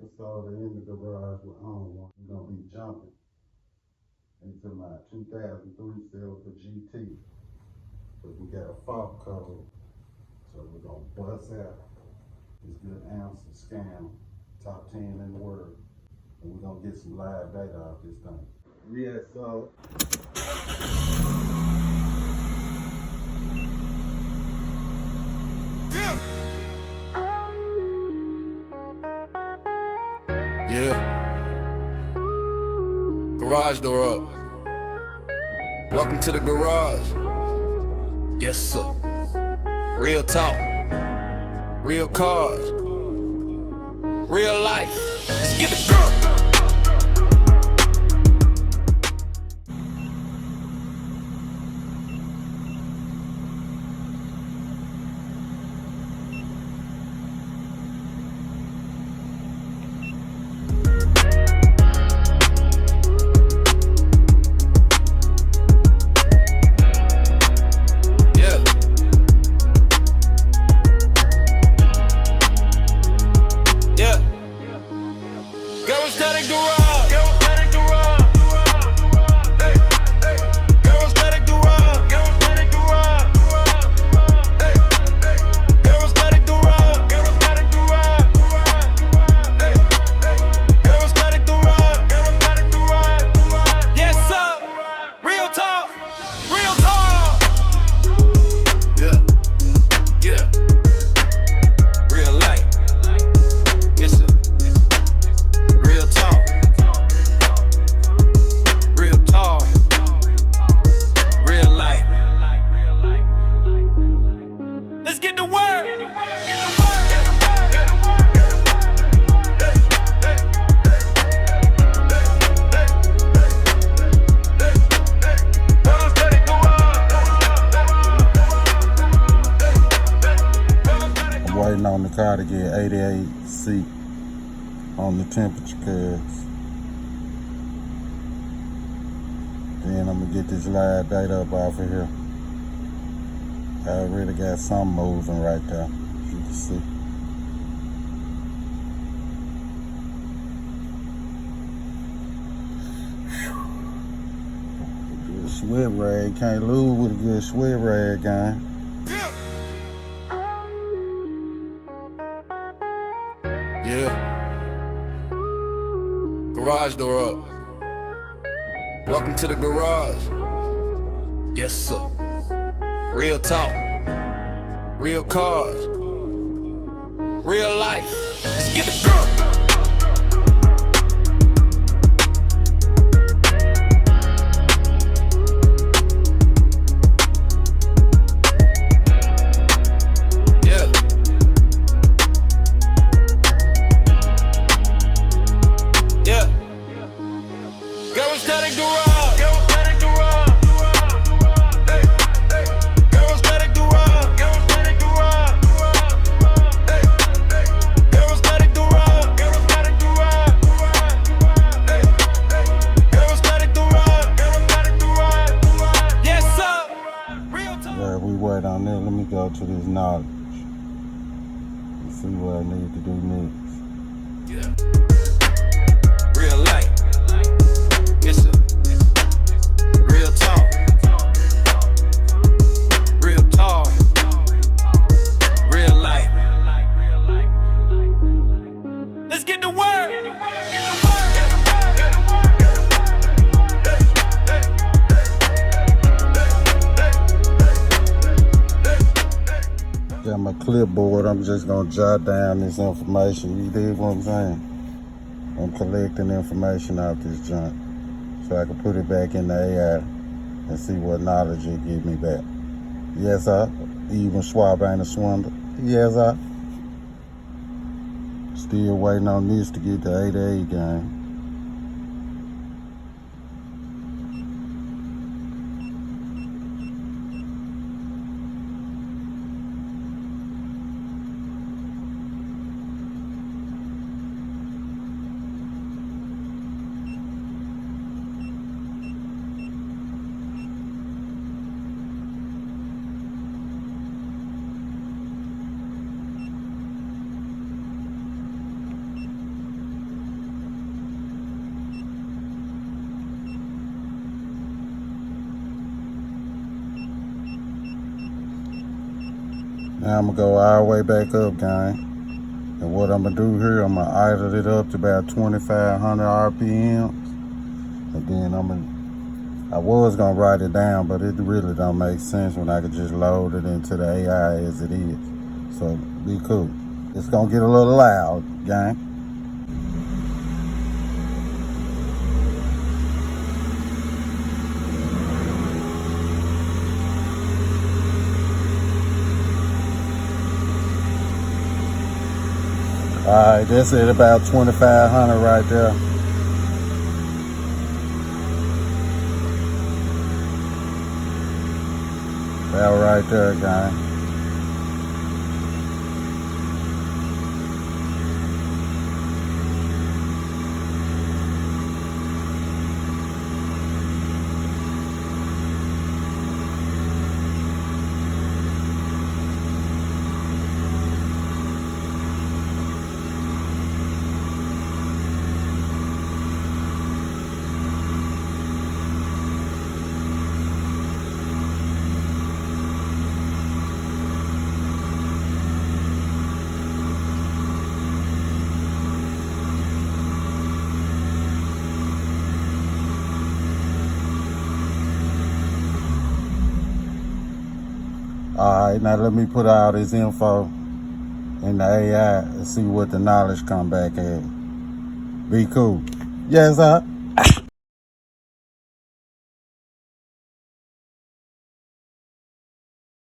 episode of In the Garage with On One. We're gonna be jumping into my 2003 Celica GT. But we got a fault code. So we're gonna bust out this good ancel scam, top 10 in the world. And we're gonna get some live data off this thing. Yessuh. Yeah. Garage door up. Welcome to the garage. Yes, sir. Real talk. Real cars. Real life. Let's get it drunk. Waiting on the car to get 88C on the temperature curves. Then I'm gonna get this live data up off of here. I already got some moving right there, as you can see. Good sweat rag, can't lose with a good sweat rag, gang. Yeah. Garage door up. Welcome to the garage. Yes, sir. Real talk. Real cars. Real life. Let's get it drunk. We wait on there. Let me go to this knowledge and see what I need to do next. Yeah. Real life. Yes, sir. Real talk. Real talk. Real life. Let's get to work. Got my clipboard, I'm just gonna jot down this information. You dig what I'm saying? I'm collecting information out this junk so I can put it back in the AI and see what knowledge it give me back. Yes, sir. Even Schwab ain't a swindler. Yes, sir. Still waiting on this to get the 88 game. Now I'm gonna go all the way back up, gang. And what I'm gonna do here, I'm gonna idle it up to about 2,500 RPMs. And then I was gonna write it down, but it really don't make sense when I could just load it into the AI as it is. So be cool. It's gonna get a little loud, gang. All right, that's at about 2,500 right there. That right there, guy. All right, now let me put all this info in the AI and see what the knowledge come back at. Be cool. Yes, sir.